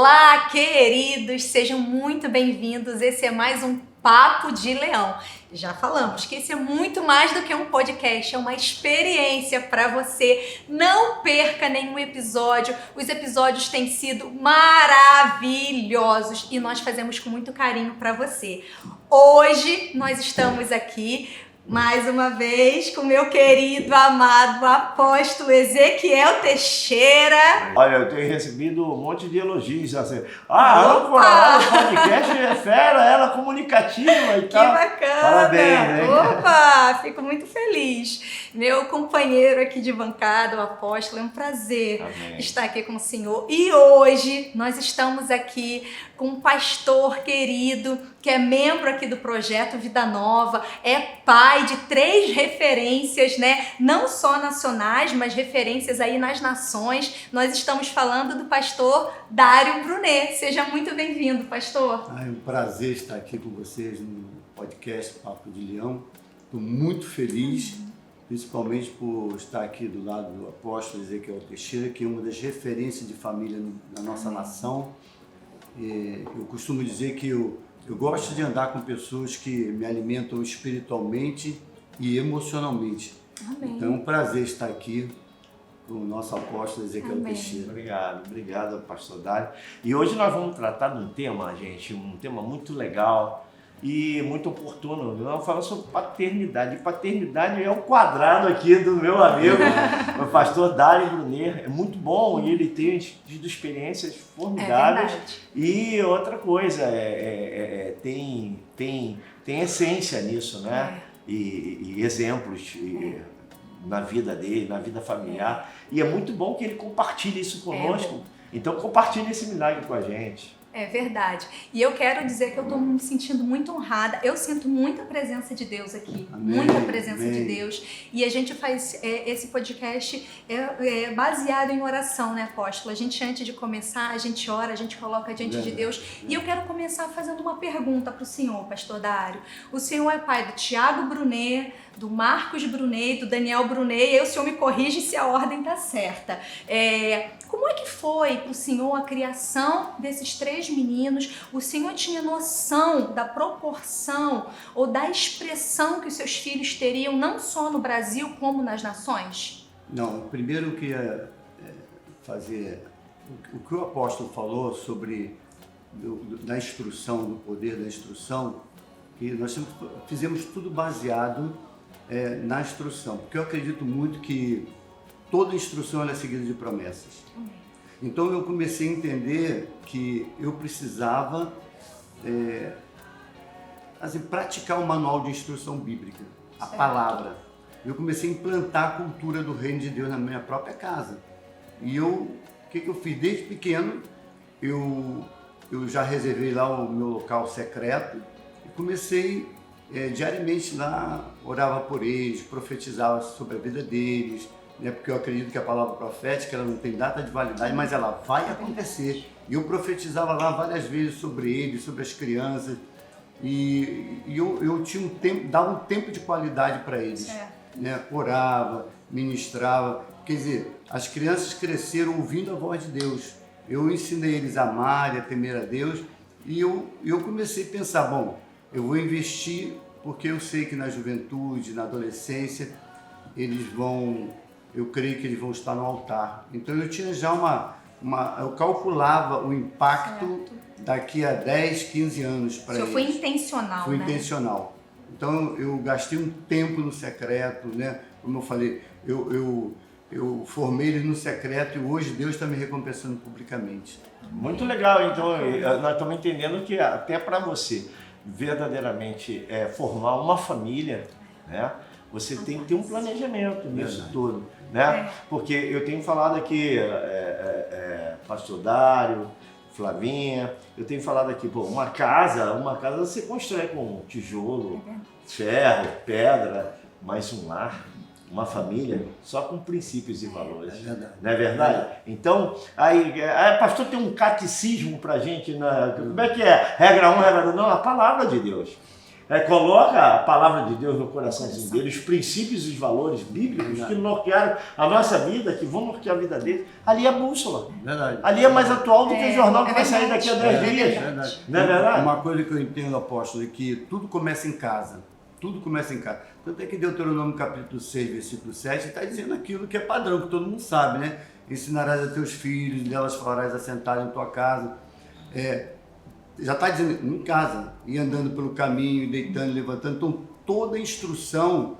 Olá, queridos! Sejam muito bem-vindos. Esse é mais um Papo de Leão. Já falamos que esse é muito mais do que um podcast, é uma experiência para você. Não perca nenhum episódio. Os episódios têm sido maravilhosos e nós fazemos com muito carinho para você. Hoje nós estamos aqui mais uma vez com meu querido, amado apóstolo Ezequiel Teixeira. Olha, eu tenho recebido um monte de elogios, assim, o podcast é fera, ela é comunicativa e tal. Que bacana! Parabéns, né? Opa, fico muito feliz. Meu companheiro aqui de bancada, o apóstolo, é um prazer estar aqui com o senhor. E hoje nós estamos aqui com um pastor querido, que é membro aqui do Projeto Vida Nova, é pai de 3 referências, né? Não só nacionais, mas referências aí nas nações. Nós estamos falando do pastor Dário Brunet. Seja muito bem-vindo, pastor. É um prazer estar aqui com vocês no podcast Papo de Leão. Estou muito feliz, principalmente por estar aqui do lado do apóstolo Ezequiel Teixeira, que é uma das referências de família na nossa nação. Eu costumo dizer que eu gosto de andar com pessoas que me alimentam espiritualmente e emocionalmente. Amém. Então é um prazer estar aqui com o nosso apóstolo Ezequiel Amém. Teixeira. Obrigado, pastor Dário. E hoje nós vamos tratar de um tema, gente, um tema muito legal e muito oportuno. Nós vamos falar sobre paternidade. E paternidade é o quadrado aqui do meu amigo, o pastor Dário Brunet. É muito bom e ele tem tido experiências formidáveis. E outra coisa, tem essência nisso, né? E exemplos na vida dele, na vida familiar. E é muito bom que ele compartilhe isso conosco. Então compartilhe esse milagre com a gente. É verdade. E eu quero dizer que eu estou me sentindo muito honrada. Eu sinto muita presença de Deus aqui. Amém. Muita presença Amém. de Deus. E a gente faz esse podcast baseado em oração, né, apóstolo? A gente, antes de começar, a gente ora, a gente coloca diante de Deus. E eu quero começar fazendo uma pergunta para o senhor, pastor Dário. O senhor é pai do Tiago Brunet, do Marcos Brunet, do Daniel Brunet. E aí o senhor me corrige se a ordem está certa. Como é que foi para o senhor a criação desses 3 meninos? O senhor tinha noção da proporção ou da expressão que os seus filhos teriam, não só no Brasil, como nas nações? Não, primeiro eu queria fazer o que o apóstolo falou sobre da instrução, do poder da instrução, que nós fizemos tudo baseado na instrução, porque eu acredito muito que toda instrução ela é seguida de promessas. Então eu comecei a entender que eu precisava praticar o manual de instrução bíblica, a palavra. Eu comecei a implantar a cultura do reino de Deus na minha própria casa. E o que eu fiz? Desde pequeno, eu já reservei lá o meu local secreto e comecei diariamente lá, orava por eles, profetizava sobre a vida deles, né? Porque eu acredito que a palavra profética ela não tem data de validade, mas ela vai acontecer. E eu profetizava lá várias vezes sobre eles, sobre as crianças, e eu tinha um tempo, dava um tempo de qualidade para eles, né? Orava, ministrava, quer dizer, as crianças cresceram ouvindo a voz de Deus. Eu ensinei eles a amar e a temer a Deus, e eu comecei a pensar, bom, eu vou investir porque eu sei que na juventude, na adolescência, eu creio que eles vão estar no altar. Então eu tinha já eu calculava o impacto daqui a 10, 15 anos para eles. O senhor foi intencional, Foi né? intencional. Então eu gastei um tempo no secreto, né? Como eu falei, eu formei eles no secreto e hoje Deus está me recompensando publicamente. Muito legal, então nós estamos entendendo que até para você verdadeiramente formar uma família, né? Você tem que ter um planejamento nisso tudo, né? Porque eu tenho falado aqui, pastor Dário, Flavinha, eu tenho falado aqui, uma casa você constrói com tijolo, ferro, pedra, mas um lar, uma família, só com princípios e valores. É verdade. Não é verdade? Então, pastor, tem um catecismo pra gente, como é que é? Regra 1, regra 2, não, a palavra de Deus. coloca a palavra de Deus no coraçãozinho dele, os princípios e os valores bíblicos que nortearam a nossa vida, que vão nortear a vida dele. Ali é a bússola. Verdade. Ali é mais atual do que o jornal que vai sair daqui a 10 dias. Verdade. Não é verdade? Uma coisa que eu entendo, apóstolo, é que tudo começa em casa. Tudo começa em casa. Tanto é que Deuteronômio capítulo 6, versículo 7, está dizendo aquilo que é padrão, que todo mundo sabe, né? Ensinarás a teus filhos, delas falarás assentado em tua casa. Já está dizendo em casa, e andando pelo caminho, deitando, levantando. Então, toda instrução,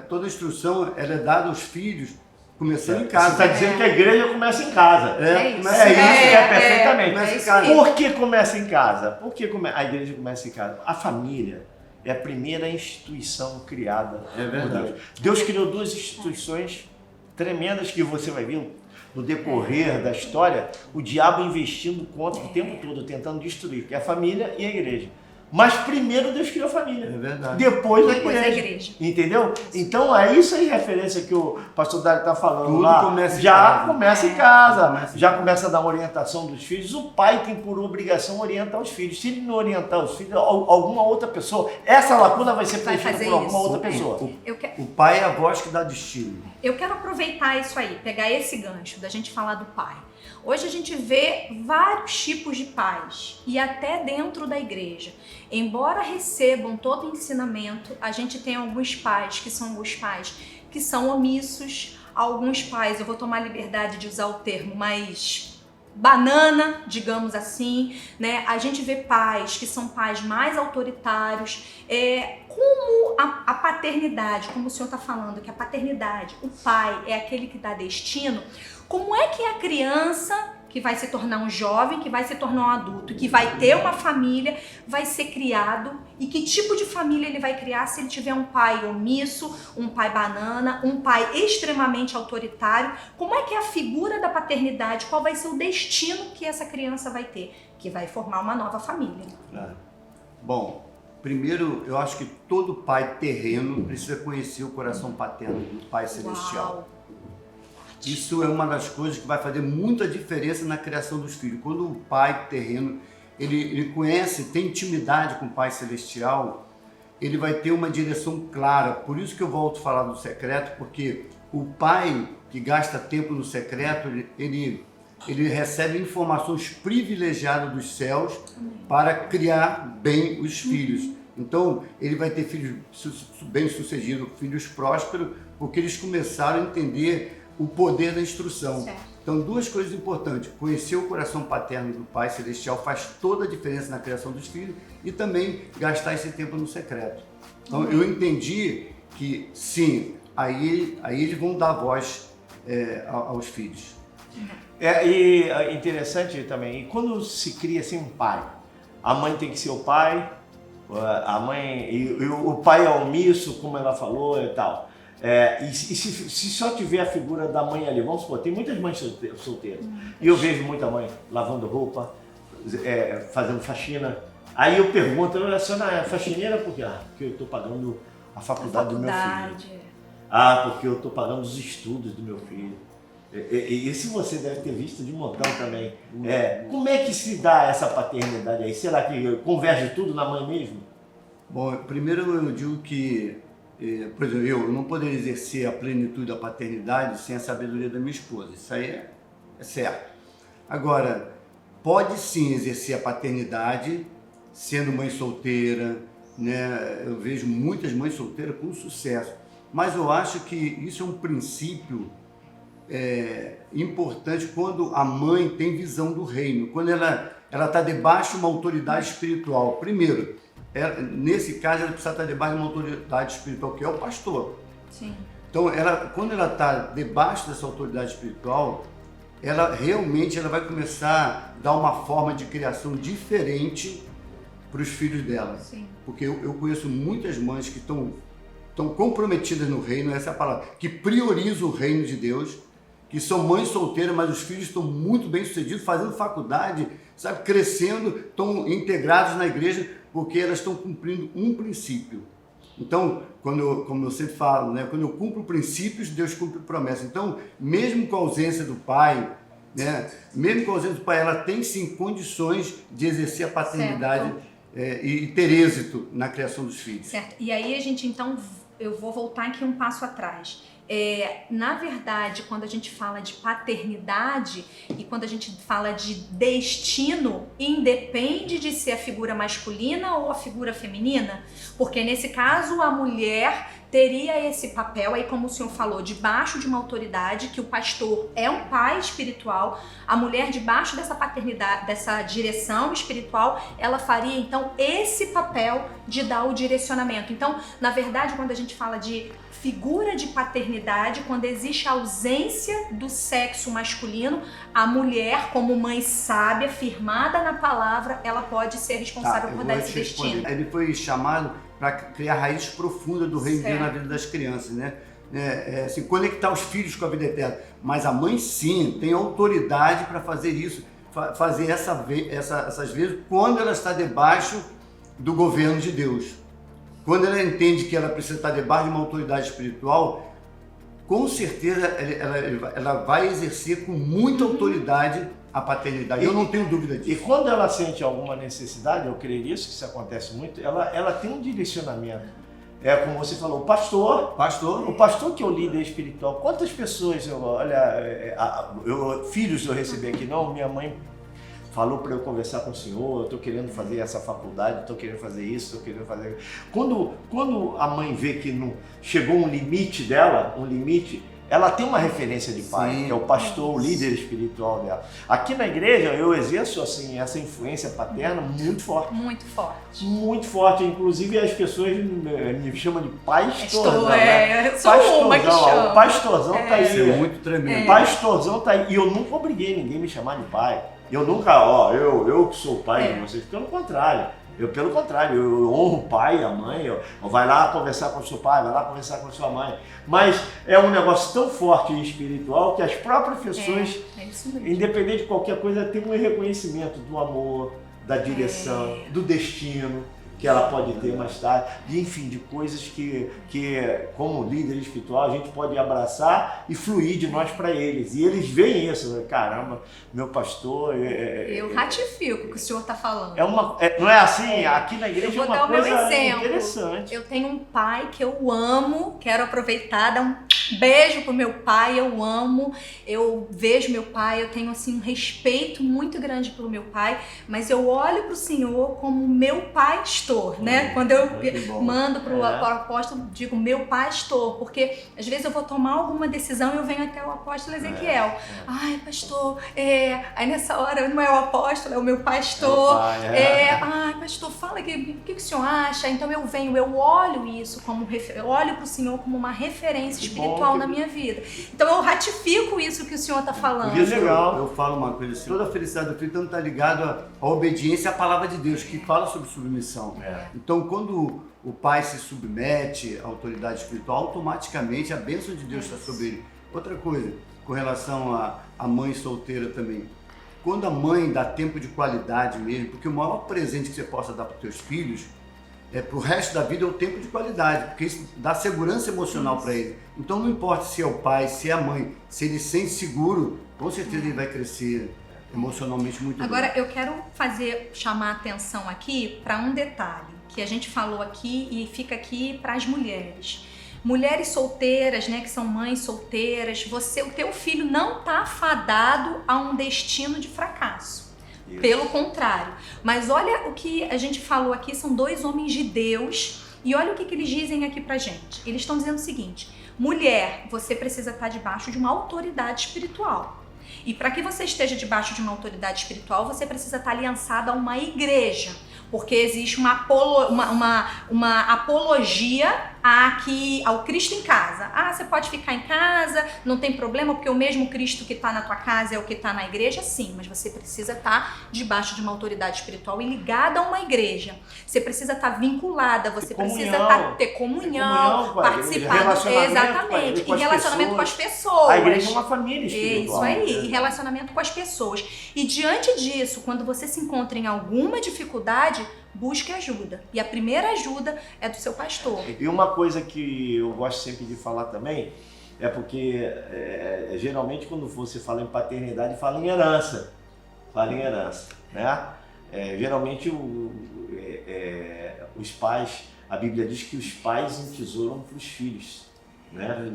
toda instrução ela é dada aos filhos, começando em casa. Você está dizendo que a igreja começa em casa. Perfeitamente. Começa em casa. Por que começa em casa? Por que a igreja começa em casa? A família é a primeira instituição criada por Deus. Deus criou duas instituições tremendas que você vai ver no decorrer da história, o diabo investindo contra o tempo todo, tentando destruir, que é a família e a igreja. Mas primeiro Deus criou a família. É verdade. Depois a igreja. Entendeu? Então é isso aí, referência que o pastor Dário está falando. Tudo lá. começa Já em começa em casa. Já começa a dar uma orientação dos filhos. O pai tem por obrigação orientar os filhos. Se ele não orientar os filhos, alguma outra pessoa, essa lacuna vai ser preenchida por alguma outra pessoa. O pai é a voz que dá destino. Eu quero aproveitar isso aí, pegar esse gancho da gente falar do pai. Hoje a gente vê vários tipos de pais e até dentro da igreja. Embora recebam todo o ensinamento, a gente tem alguns pais que são omissos, alguns pais, eu vou tomar a liberdade de usar o termo, mais banana, digamos assim, né? A gente vê pais que são pais mais autoritários, como a paternidade, como o senhor está falando, que a paternidade, o pai é aquele que dá destino. Como é que a criança que vai se tornar um jovem, que vai se tornar um adulto, que vai ter uma família, vai ser criado, e que tipo de família ele vai criar se ele tiver um pai omisso, um pai banana, um pai extremamente autoritário? Como é que é a figura da paternidade? Qual vai ser o destino que essa criança vai ter? Que vai formar uma nova família. Bom, primeiro eu acho que todo pai terreno precisa conhecer o coração paterno do Pai Celestial. Uau. Isso é uma das coisas que vai fazer muita diferença na criação dos filhos. Quando o pai terreno, ele conhece, tem intimidade com o Pai Celestial, ele vai ter uma direção clara. Por isso que eu volto a falar do secreto, porque o pai que gasta tempo no secreto, ele recebe informações privilegiadas dos céus para criar bem os filhos. Então, ele vai ter filhos bem-sucedidos, filhos prósperos, porque eles começaram a entender o poder da instrução. Certo. Então, duas coisas importantes. Conhecer o coração paterno do Pai Celestial faz toda a diferença na criação dos filhos e também gastar esse tempo no secreto. Então, eu entendi que, sim, aí eles vão dar voz aos filhos. E é interessante também, e quando se cria assim um pai, a mãe tem que ser o pai, a mãe, e o pai é omisso, como ela falou e tal. E se só tiver a figura da mãe ali, vamos supor, tem muitas mães solteiras, e eu vejo muita mãe lavando roupa, fazendo faxina. Aí eu pergunto, a senhora é faxineira por quê? Porque eu estou pagando a faculdade do meu filho. Porque eu estou pagando os estudos do meu filho. Isso você deve ter visto de montão também. Como é que se dá essa paternidade aí? Será que converge tudo na mãe mesmo? Bom, primeiro eu digo que, por exemplo, eu não poderia exercer a plenitude da paternidade sem a sabedoria da minha esposa. Isso aí é certo. Agora, pode sim exercer a paternidade sendo mãe solteira, né? Eu vejo muitas mães solteiras com sucesso, mas eu acho que isso é um princípio importante quando a mãe tem visão do reino, quando ela está debaixo de uma autoridade espiritual. Primeiro, nesse caso, ela precisa estar debaixo de uma autoridade espiritual, que é o pastor. Sim. Então, quando ela está debaixo dessa autoridade espiritual, ela realmente vai começar a dar uma forma de criação diferente para os filhos dela. Sim. Porque eu conheço muitas mães que estão comprometidas no reino, essa é a palavra, que priorizam o reino de Deus, que são mães solteiras, mas os filhos estão muito bem sucedidos, fazendo faculdade, sabe, crescendo, estão integrados na igreja, porque elas estão cumprindo um princípio. Então, como eu sempre falo, né, quando eu cumpro princípios, Deus cumpre promessas. Então, mesmo com a ausência do pai, né, ela tem sim condições de exercer a paternidade e ter êxito na criação dos filhos. Certo. E aí a gente, então, eu vou voltar aqui um passo atrás. Na verdade, quando a gente fala de paternidade e quando a gente fala de destino, independe de ser a figura masculina ou a figura feminina, porque nesse caso a mulher teria esse papel aí, como o senhor falou, debaixo de uma autoridade, que o pastor é um pai espiritual, a mulher debaixo dessa paternidade, dessa direção espiritual, ela faria então esse papel de dar o direcionamento. Então, na verdade, quando a gente fala de figura de paternidade, quando existe a ausência do sexo masculino, a mulher, como mãe sábia, firmada na palavra, ela pode ser responsável por dar esse destino. Ele foi chamado para criar raízes profundas do reino de Deus na vida das crianças, né? Assim, conectar os filhos com a vida eterna. Mas a mãe, sim, tem autoridade para fazer isso, fazer essas vezes quando ela está debaixo do governo de Deus. Quando ela entende que ela precisa estar debaixo de uma autoridade espiritual, com certeza ela vai exercer com muita autoridade a paternidade. Eu não tenho dúvida disso. E quando ela sente alguma necessidade, eu creio nisso, que isso acontece muito, ela tem um direcionamento. Como você falou, o pastor que é o líder espiritual. Quantas pessoas, filhos eu recebi aqui, não, minha mãe falou para eu conversar com o senhor, eu estou querendo fazer essa faculdade, estou querendo fazer isso, estou querendo fazer... Quando a mãe vê que não chegou um limite dela, ela tem uma referência de pai, sim, que é o pastor, o líder espiritual dela. Aqui na igreja eu exerço assim, essa influência paterna muito forte. Muito forte. Muito forte. Inclusive as pessoas me chamam de pastorzão. Eu sou uma que chama. O pastorzão tá aí. Isso é muito tremendo. Pastorzão tá aí. E eu nunca obriguei ninguém a me chamar de pai. Eu nunca, eu que sou o pai de vocês. Pelo contrário. Eu honro o pai e a mãe, vai lá conversar com o seu pai, vai lá conversar com a sua mãe. Mas é um negócio tão forte e espiritual que as próprias pessoas, independente de qualquer coisa, têm um reconhecimento do amor, da direção, do destino que ela pode ter mais tarde, enfim, de coisas que como líder espiritual a gente pode abraçar e fluir de nós para eles. E eles veem isso, caramba, meu pastor... Eu ratifico o que o senhor está falando. Não é assim? Aqui na igreja é uma coisa interessante. Eu tenho um pai que eu amo, quero aproveitar, dar um beijo pro meu pai, eu amo, eu vejo meu pai, eu tenho assim um respeito muito grande pelo meu pai, mas eu olho pro senhor como meu pastor, né? Quando eu mando pro apóstolo, digo meu pastor, porque às vezes eu vou tomar alguma decisão e eu venho até o apóstolo Ezequiel. Ai, pastor, aí nessa hora não é o apóstolo, é o meu pastor. Ai, pastor, fala o que o senhor acha? Então eu venho, eu olho isso como eu olho pro senhor como uma referência espiritual na minha vida. Então eu ratifico isso que o senhor está falando. Isso é legal. Eu falo uma coisa assim, toda a felicidade do filho está ligada à obediência à palavra de Deus, que fala sobre submissão. Então quando o pai se submete à autoridade espiritual, automaticamente a bênção de Deus está sobre ele. Outra coisa, com relação à mãe solteira também. Quando a mãe dá tempo de qualidade mesmo, porque o maior presente que você possa dar para os teus filhos para o resto da vida é o tempo de qualidade, porque isso dá segurança emocional para ele. Então não importa se é o pai, se é a mãe, se ele se sente seguro, com certeza ele vai crescer emocionalmente muito bem. Agora eu quero chamar a atenção aqui para um detalhe que a gente falou aqui e fica aqui para as mulheres. Mulheres solteiras, né, que são mães solteiras, o teu filho não está fadado a um destino de fracasso. Isso. Pelo contrário. Mas olha o que a gente falou aqui, são dois homens de Deus, e olha o que eles dizem aqui pra gente. Eles estão dizendo o seguinte: mulher, você precisa estar debaixo de uma autoridade espiritual. E para que você esteja debaixo de uma autoridade espiritual, você precisa estar aliançada a uma igreja. Porque existe uma apologia ao Cristo em casa. Ah, você pode ficar em casa, não tem problema, porque o mesmo Cristo que está na tua casa é o que está na igreja, sim, mas você precisa estar debaixo de uma autoridade espiritual e ligada a uma igreja. Você precisa estar vinculada, você precisa ter comunhão, participar, exatamente, e relacionamento com as pessoas. A igreja é uma família espiritual. Isso aí, e relacionamento com as pessoas. E diante disso, quando você se encontra em alguma dificuldade, busque ajuda. E a primeira ajuda é do seu pastor. E uma coisa que eu gosto sempre de falar também é porque geralmente quando você fala em paternidade, fala em herança. Né? Geralmente os pais, a Bíblia diz que os pais entesouram para os filhos. Né?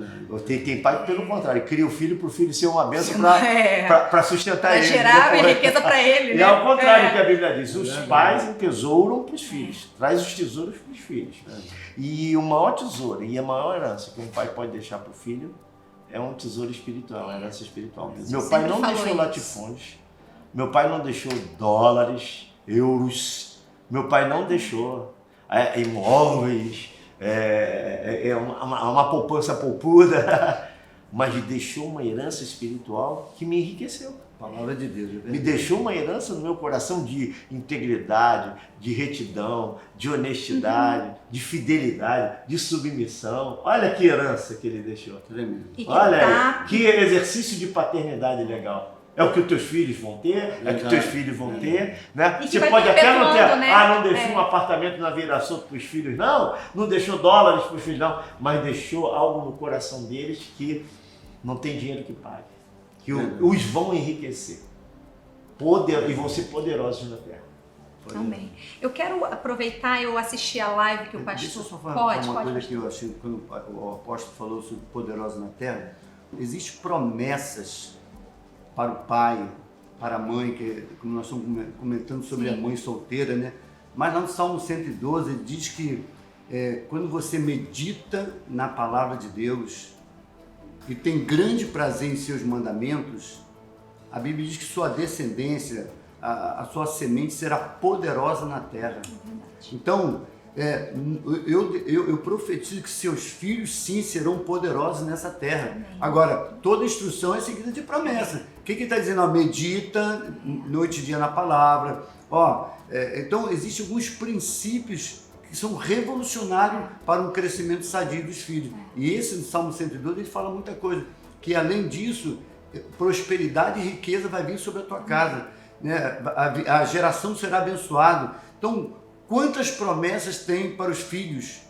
Tem pai que, pelo contrário, cria o filho para o filho ser uma bênção para sustentar ele. Para gerar riqueza para ele. E né? é ao contrário que a Bíblia diz, os pais entesouram para os filhos, traz os tesouros para os filhos. E o maior tesouro e a maior herança que um pai pode deixar para o filho é um tesouro espiritual, uma herança espiritual. Meu pai não deixou latifúndios, meu pai não deixou dólares, euros, meu pai não deixou imóveis, uma poupança poupuda, mas deixou uma herança espiritual que me enriqueceu. Palavra de Deus. Me deixou uma herança no meu coração de integridade, de retidão, de honestidade, de fidelidade, de submissão. Olha que herança que ele deixou. Tremendo. Olha aí, que exercício de paternidade legal. É o que os teus filhos vão ter, é o que os teus filhos vão ter, né? Você pode até não ter, né? não deixou um apartamento na Virações para os filhos, não deixou dólares para os filhos, não, mas deixou algo no coração deles que não tem dinheiro que pague, que os vão enriquecer e vão ser poderosos na terra. Amém. Eu quero aproveitar, eu assisti a live que o pastor... Deixa eu só falar uma coisa que eu achei, quando o apóstolo falou sobre poderosos na terra, existem promessas para o pai, para a mãe, como nós estamos comentando sobre a mãe solteira, né? Mas lá no Salmo 112 ele diz que quando você medita na palavra de Deus e tem grande prazer em seus mandamentos, a Bíblia diz que sua descendência, a sua semente será poderosa na terra. Então, eu profetizo que seus filhos sim serão poderosos nessa terra. Agora, toda instrução é seguida de promessa. O que está dizendo? Medita noite e dia na palavra. Então, existem alguns princípios que são revolucionários para um crescimento sadio dos filhos. E esse, no Salmo 112, ele fala muita coisa. Que além disso, prosperidade e riqueza vai vir sobre a tua casa. Né? A geração será abençoada. Então, quantas promessas tem para os filhos?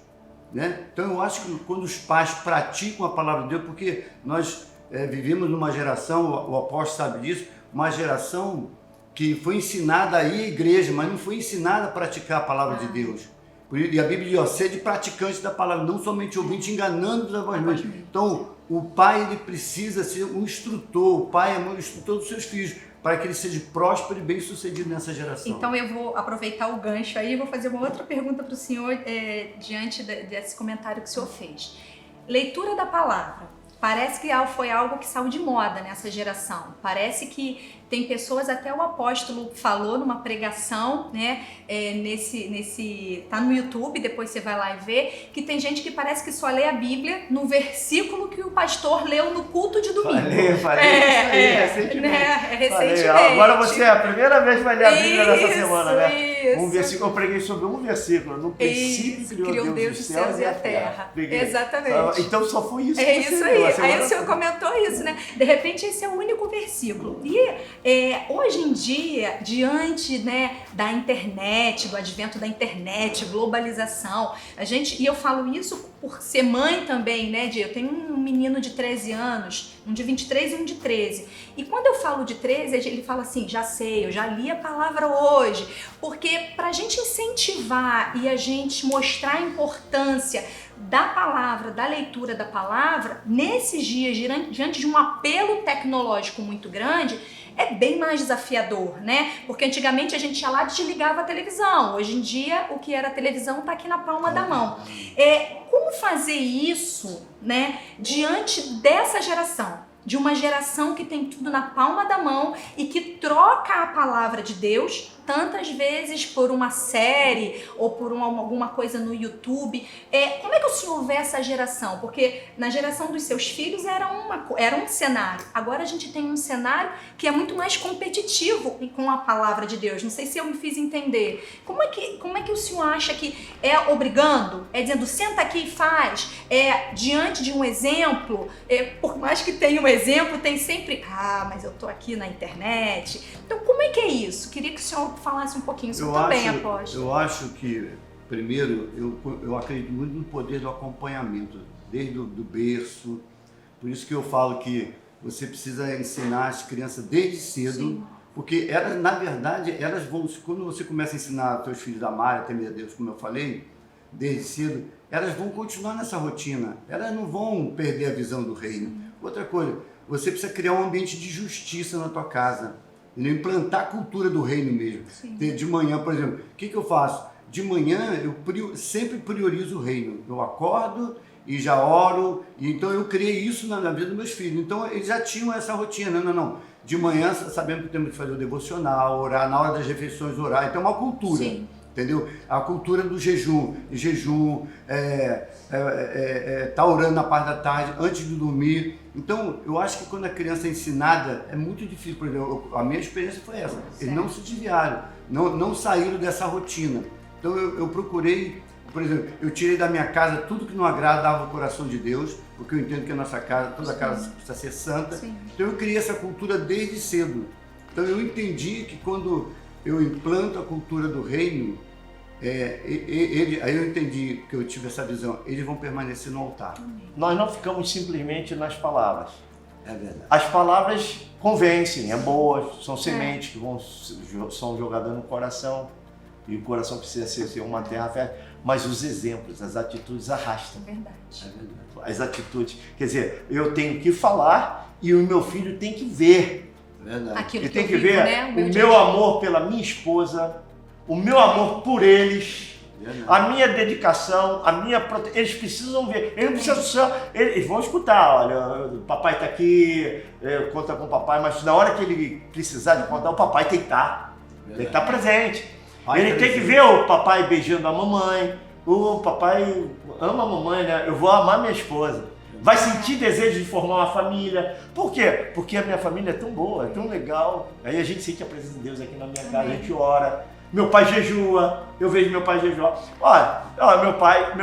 Né? Então, eu acho que quando os pais praticam a palavra de Deus, porque nós vivemos numa geração, o apóstolo sabe disso, uma geração que foi ensinada a ir à igreja, mas não foi ensinada a praticar a palavra de Deus. E a Bíblia diz, sede praticante da palavra, não somente ouvinte, enganando-vos a vós mesmos. Então, o pai ele precisa ser um instrutor, o pai é um instrutor dos seus filhos, para que ele seja próspero e bem sucedido nessa geração. Então eu vou aproveitar o gancho aí e vou fazer uma outra pergunta para o senhor diante desse comentário que o senhor fez. Leitura da palavra. Parece que foi algo que saiu de moda nessa geração. Parece que tem pessoas, até o apóstolo falou numa pregação, né? Tá no YouTube, depois você vai lá e vê, que tem gente que parece que só lê a Bíblia no versículo que o pastor leu no culto de domingo. Falei recentemente. Recentemente. Agora você é a primeira vez que vai ler a Bíblia nessa semana, né? Isso. Um versículo, eu preguei sobre um versículo. No princípio criou Deus os céus e a terra. Exatamente. Então só foi isso. É isso aí. Aí o senhor comentou isso, né? De repente esse é o único versículo. E hoje em dia, diante, né, da internet, do advento da internet, globalização, e eu falo isso por ser mãe também, né, eu tenho um menino de 13 anos, um de 23 e um de 13. E quando eu falo de 13, ele fala assim, já sei, eu já li a palavra hoje. Porque pra gente incentivar e a gente mostrar a importância da palavra, da leitura da palavra, nesses dias, diante de um apelo tecnológico muito grande, é bem mais desafiador, né? Porque antigamente a gente ia lá e desligava a televisão. Hoje em dia, o que era televisão está aqui na palma da mão. Como fazer isso, né, diante dessa geração? De uma geração que tem tudo na palma da mão e que troca a palavra de Deus tantas vezes por uma série ou por alguma coisa no YouTube. Como é que o senhor vê essa geração? Porque na geração dos seus filhos era um cenário. Agora a gente tem um cenário que é muito mais competitivo com a palavra de Deus. Não sei se eu me fiz entender. Como é que o senhor acha que é obrigando? É dizendo, senta aqui e faz? É diante de um exemplo? Por mais que tenha um exemplo, tem sempre, mas eu tô aqui na internet. Então como é que é isso? Queria que o senhor falasse um pouquinho sobre também, apóstolo. Eu acho que, primeiro, eu acredito muito no poder do acompanhamento, desde o berço. Por isso que eu falo que você precisa ensinar as crianças desde cedo Porque elas, na verdade, elas vão, quando você começa a ensinar os seus filhos a amar, a temer a Deus, como eu falei, desde cedo, elas vão continuar nessa rotina. Elas não vão perder a visão do reino. Outra coisa, você precisa criar um ambiente de justiça na tua casa. Implantar a cultura do reino mesmo. De manhã, por exemplo, o que eu faço? De manhã eu sempre priorizo o reino. Eu acordo e já oro. E então eu criei isso na vida dos meus filhos. Então eles já tinham essa rotina. Não. De manhã, sabendo que temos que fazer o devocional, orar, na hora das refeições orar. Então é uma cultura. Sim. Entendeu? A cultura do jejum, tá orando na parte da tarde, antes de dormir. Então, eu acho que quando a criança é ensinada, é muito difícil. Por exemplo, a minha experiência foi essa. Eles não se desviaram, não saíram dessa rotina. Então, eu procurei, por exemplo, eu tirei da minha casa tudo que não agradava o coração de Deus, porque eu entendo que a nossa casa, toda casa precisa ser santa. Sim. Então, eu criei essa cultura desde cedo. Então, eu entendi que quando eu implanto a cultura do reino, aí eu entendi que eu tive essa visão, eles vão permanecer no altar. Nós não ficamos simplesmente nas palavras. É verdade. As palavras convencem, é boas, são sementes que são jogadas no coração, e o coração precisa ser uma terra fértil, mas os exemplos, as atitudes arrastam. É verdade. As atitudes, quer dizer, eu tenho que falar e o meu filho tem que ver. Verdade. Aquilo Ele que tem que eu vivo, ver né? o meu amor pela minha esposa, o meu amor por eles, a minha dedicação, eles precisam ver, eles vão escutar, olha, o papai está aqui, conta com o papai, mas na hora que ele precisar de contar, o papai tem que estar, tem que estar presente. Ele tem que ver o papai beijando a mamãe, o papai ama a mamãe, né? Eu vou amar minha esposa. Vai sentir desejo de formar uma família. Por quê? Porque a minha família é tão boa, é tão legal. Aí a gente sente a presença de Deus aqui na minha casa, a gente ora. Meu pai jejua, eu vejo meu pai jejuar. Olha, meu pai,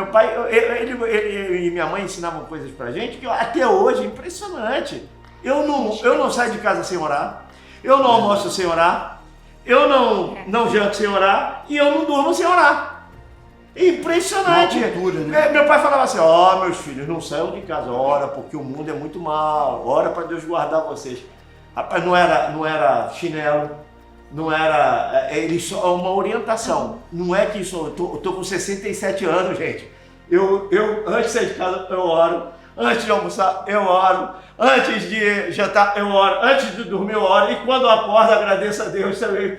ele e minha mãe ensinavam coisas pra gente que até hoje é impressionante. Eu não saio de casa sem orar, eu não almoço sem orar, eu não janto sem orar e eu não durmo sem orar. Impressionante. Cultura, né? Meu pai falava assim, meus filhos, não saiam de casa, ora, porque o mundo é muito mal, ora para Deus guardar vocês. Rapaz, não era chinelo. Não era, só uma orientação. Não é que isso, eu tô com 67 anos, gente. Eu antes de sair de casa, eu oro. Antes de almoçar, eu oro. Antes de jantar, eu oro. Antes de dormir, eu oro. E quando eu acordo, agradeço a Deus também.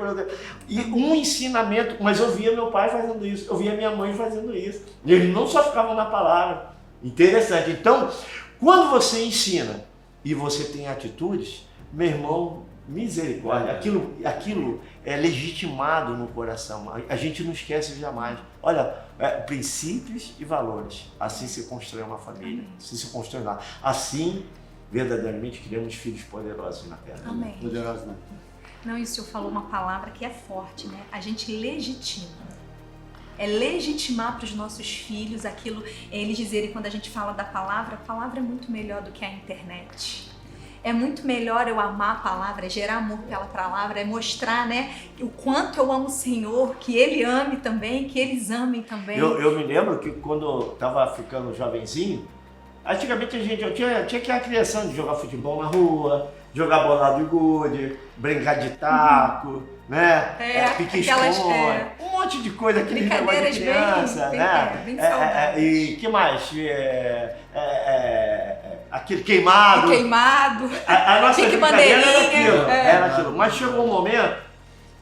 E um ensinamento, mas eu via meu pai fazendo isso, eu via minha mãe fazendo isso. E eles não só ficavam na palavra. Interessante. Então, quando você ensina e você tem atitudes, meu irmão, misericórdia, aquilo é legitimado no coração, a gente não esquece jamais. Olha, princípios e valores, assim se constrói uma família, assim se constrói lá. Assim, verdadeiramente, criamos filhos poderosos na terra. Amém. Poderosos, né? Não, e o senhor falou uma palavra que é forte, né? A gente legitima. É legitimar para os nossos filhos aquilo, eles dizerem, quando a gente fala da palavra, a palavra é muito melhor do que a internet. É muito melhor eu amar a palavra, é gerar amor pela palavra, é mostrar, né, o quanto eu amo o Senhor, que Ele ame também, que eles amem também. Eu me lembro que quando eu estava ficando jovenzinho, antigamente eu tinha aquela criação de jogar futebol na rua, jogar bolado de gude, brincar de taco, né? Pique-esconde, um monte de coisa, aquele negócio de criança, bem saudável. E que mais? Aquele queimado. A nossa brincadeira era aquilo. Mas chegou um momento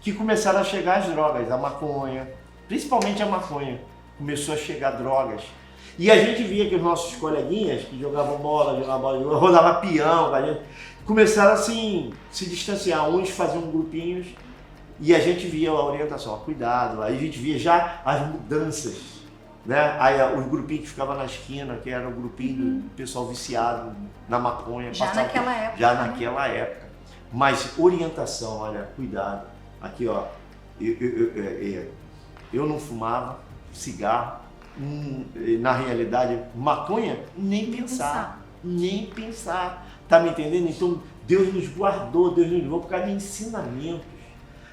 que começaram a chegar as drogas, a maconha, principalmente a maconha. Começou a chegar drogas. E a gente via que os nossos coleguinhas que jogavam bola, rodavam peão, começaram assim, se distanciar. Uns faziam grupinhos e a gente via a orientação, cuidado. Aí a gente via já as mudanças. Né? Aí os grupinhos que ficavam na esquina, que era o grupinho do pessoal viciado na maconha. Já naquela época. Já naquela época. Mas orientação, olha, cuidado. Aqui, ó, eu não fumava cigarro, na realidade, maconha, nem pensar. Tá me entendendo? Então, Deus nos guardou, Deus nos levou por causa de ensinamentos,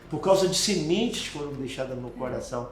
por causa de sementes que foram deixadas no coração.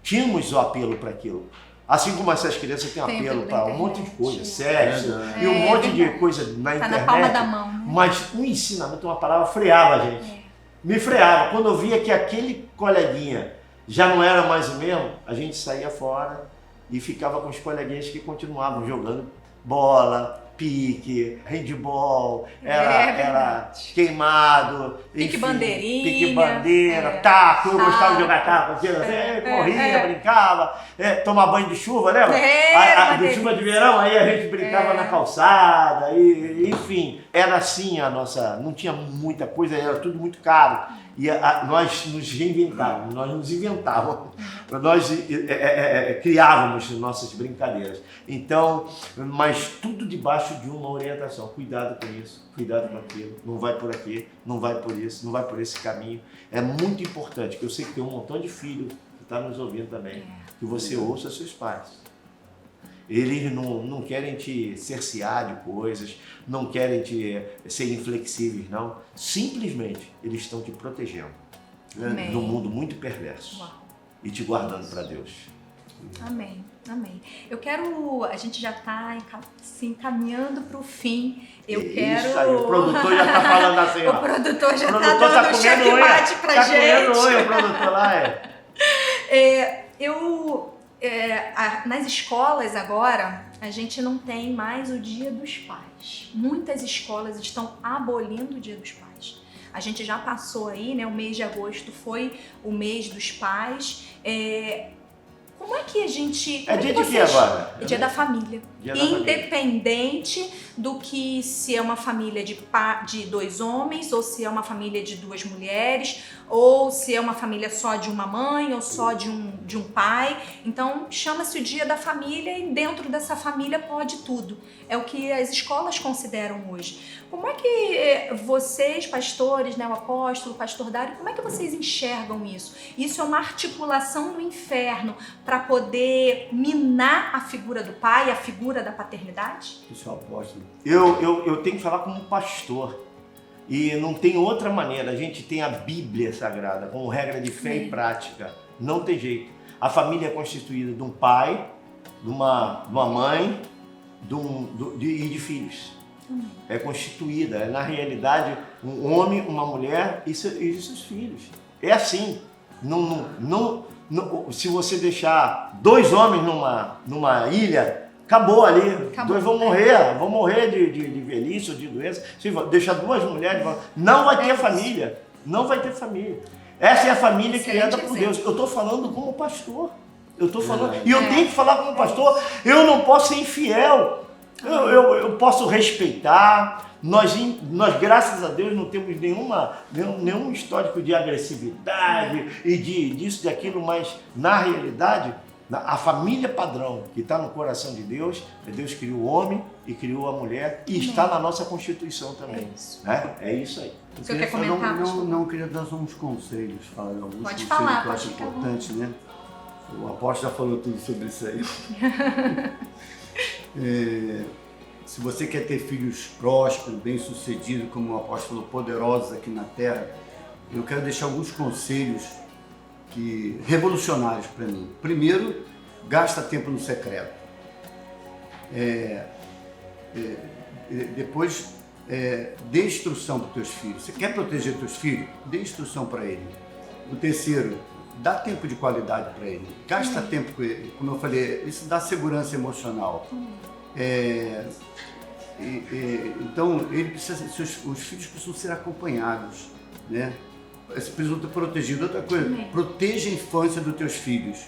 Tínhamos o apelo para aquilo. Assim como essas crianças têm apelo para um monte de coisa, sexo, e um monte de coisa na internet. Na palma da mão. Né? Mas o ensinamento, uma palavra, freava a gente. me freava. Quando eu via que aquele coleguinha já não era mais o mesmo, a gente saía fora e ficava com os coleguinhas que continuavam jogando bola, pique, handball, era queimado, pique enfim, bandeirinha, pique bandeira, taco, eu gostava de jogar taco, corria, brincava, tomar banho de chuva, lembra? De chuva de verão, aí a gente brincava na calçada, enfim, era assim a nossa, não tinha muita coisa, era tudo muito caro. E nós nos reinventávamos, nós nos inventávamos, nós criávamos nossas brincadeiras. Então, mas tudo debaixo de uma orientação. Cuidado com isso, cuidado com aquilo, não vai por aqui, não vai por isso, não vai por esse caminho. É muito importante, que eu sei que tem um montão de filho que está nos ouvindo também, que você ouça seus pais. Eles não querem te cercear de coisas, não querem te ser inflexíveis, não. Simplesmente, eles estão te protegendo num mundo muito perverso. Uau. E te guardando para Deus. Amém, amém. A gente já está assim, caminhando para o fim. Isso aí, o produtor já está falando assim, ó. O produtor já está dando um checkmate para gente. Tá comendo unha, o produtor lá nas escolas agora, a gente não tem mais o Dia dos Pais. Muitas escolas estão abolindo o Dia dos Pais. A gente já passou aí, né? O mês de agosto foi o mês dos pais. Como é que a gente... É dia de quê agora? Dia da família. Independente do que se é uma família de 2 homens, ou se é uma família de 2 mulheres, ou se é uma família só de uma mãe, ou só de um pai. Então, chama-se o Dia da Família e dentro dessa família pode tudo. É o que as escolas consideram hoje. Como é que vocês, pastores, né, o apóstolo, o pastor Dário, como é que vocês enxergam isso? Isso é uma articulação no inferno para poder minar a figura do pai, a figura da paternidade? Isso é o apóstolo. Eu tenho que falar como pastor. E não tem outra maneira. A gente tem a Bíblia Sagrada como regra de fé e prática. Não tem jeito. A família é constituída de um pai, de uma mãe e de filhos. É constituída. É, na realidade, um homem, uma mulher e seus filhos. É assim. Se você deixar 2 homens numa ilha, acabou ali. 2 vão morrer de velhice ou de doença. Se deixar 2 mulheres, não vai ter família. Não vai ter família. Essa é a família criada por Deus. Eu estou falando como pastor. Eu tenho que falar como pastor. Eu não posso ser infiel. Eu posso respeitar. Nós, graças a Deus, não temos nenhum histórico de agressividade e disso, daquilo, mas na realidade, a família padrão que está no coração de Deus, Deus criou o homem e criou a mulher e está na nossa Constituição também. É isso aí. O senhor quer comentar? Não queria dar uns conselhos, falar alguns pode conselhos falar, que eu acho importante, né? O apóstolo já falou tudo sobre isso aí. Se você quer ter filhos prósperos, bem-sucedidos, como o apóstolo poderosos aqui na terra, eu quero deixar alguns conselhos revolucionários para mim. Primeiro, gasta tempo no secreto. Depois, dê instrução para os teus filhos. Você quer proteger teus filhos? Dê instrução para ele. O terceiro, dá tempo de qualidade para ele. Gasta tempo com ele. Como eu falei, isso dá segurança emocional. Então, os filhos precisam ser acompanhados, né? Precisam ter protegido. Outra coisa, proteja a infância dos teus filhos.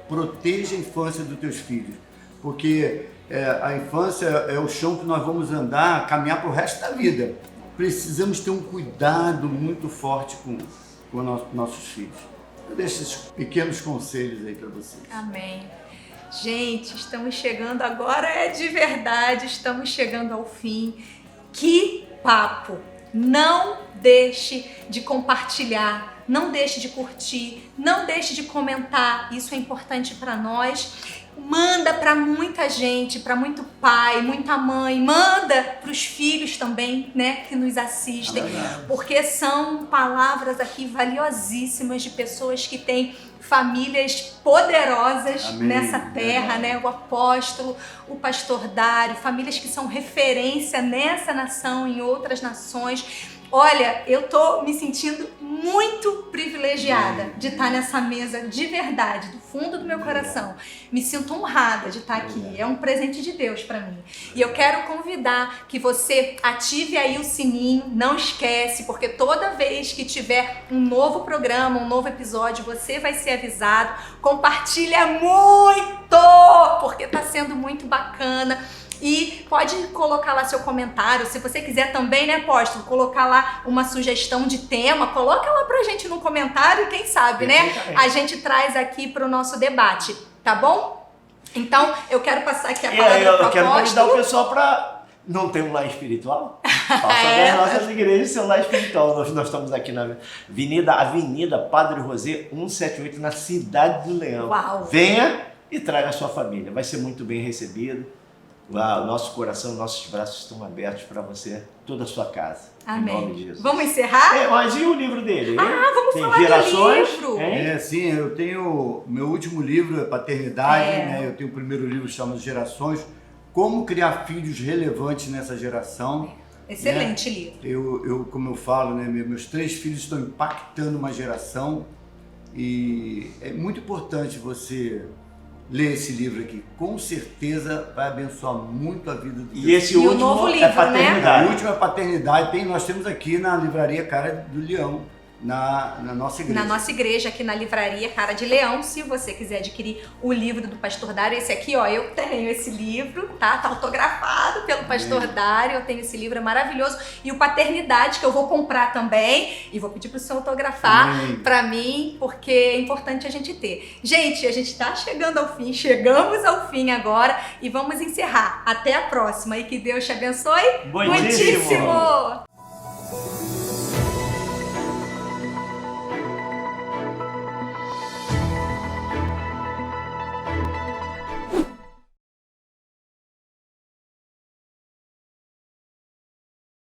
Proteja a infância dos teus filhos. Porque a infância é o chão que nós vamos caminhar para o resto da vida. Precisamos ter um cuidado muito forte com nossos filhos. Eu deixo esses pequenos conselhos aí para vocês. Amém. Gente, estamos chegando agora, de verdade, estamos chegando ao fim. Que papo! Não deixe de compartilhar, não deixe de curtir, não deixe de comentar, isso é importante para nós. Manda para muita gente, para muito pai, muita mãe, manda para os filhos também, né, que nos assistem, porque são palavras aqui valiosíssimas de pessoas que têm famílias poderosas nessa terra, né? O apóstolo, o pastor Dário, famílias que são referência nessa nação, em outras nações. Olha, eu tô me sentindo muito privilegiada de estar nessa mesa de verdade, do fundo do meu coração. Me sinto honrada de estar aqui. É um presente de Deus para mim. E eu quero convidar que você ative aí o sininho, não esquece, porque toda vez que tiver um novo programa, um novo episódio, você vai ser avisado. Compartilha muito, porque tá sendo muito bacana. E pode colocar lá seu comentário, se você quiser também, né, apóstolo, colocar lá uma sugestão de tema, coloca lá pra gente no comentário e quem sabe, né, a gente traz aqui pro nosso debate, tá bom? Então, eu quero passar aqui a palavra pro apóstolo. Eu quero convidar o pessoal pra... Não tem um lar espiritual? Faça das nossas igrejas seu lar espiritual. Nós estamos aqui na Avenida Padre José 178, na Cidade do Leão. Uau. Venha e traga a sua família, vai ser muito bem recebido. O nosso coração, nossos braços estão abertos para você, toda a sua casa. Amém. Em nome de Jesus. Vamos encerrar? Mas e o livro dele? Vamos tem falar gerações, do livro. Sim, eu tenho... Meu último livro é Paternidade, É. né? Eu tenho o primeiro livro que chama Gerações. Como criar filhos relevantes nessa geração. Excelente livro. Eu, como eu falo, né? Meus 3 filhos estão impactando uma geração. E é muito importante você ler esse livro aqui. Com certeza vai abençoar muito a vida do E esse E o último novo é livro, né? Paternidade. A última Paternidade nós temos aqui na livraria Cara do Leão, na nossa igreja. Na nossa igreja, aqui na livraria Cara de Leão, se você quiser adquirir o livro do Pastor Dário, esse aqui, ó, eu tenho esse livro, tá? Tá autografado pelo Pastor Dário, eu tenho esse livro, é maravilhoso. E o Paternidade, que eu vou comprar também, e vou pedir pro senhor autografar pra mim, porque é importante a gente ter. Gente, a gente tá chegando ao fim, chegamos ao fim agora, e vamos encerrar. Até a próxima, e que Deus te abençoe Muitíssimo. muitíssimo.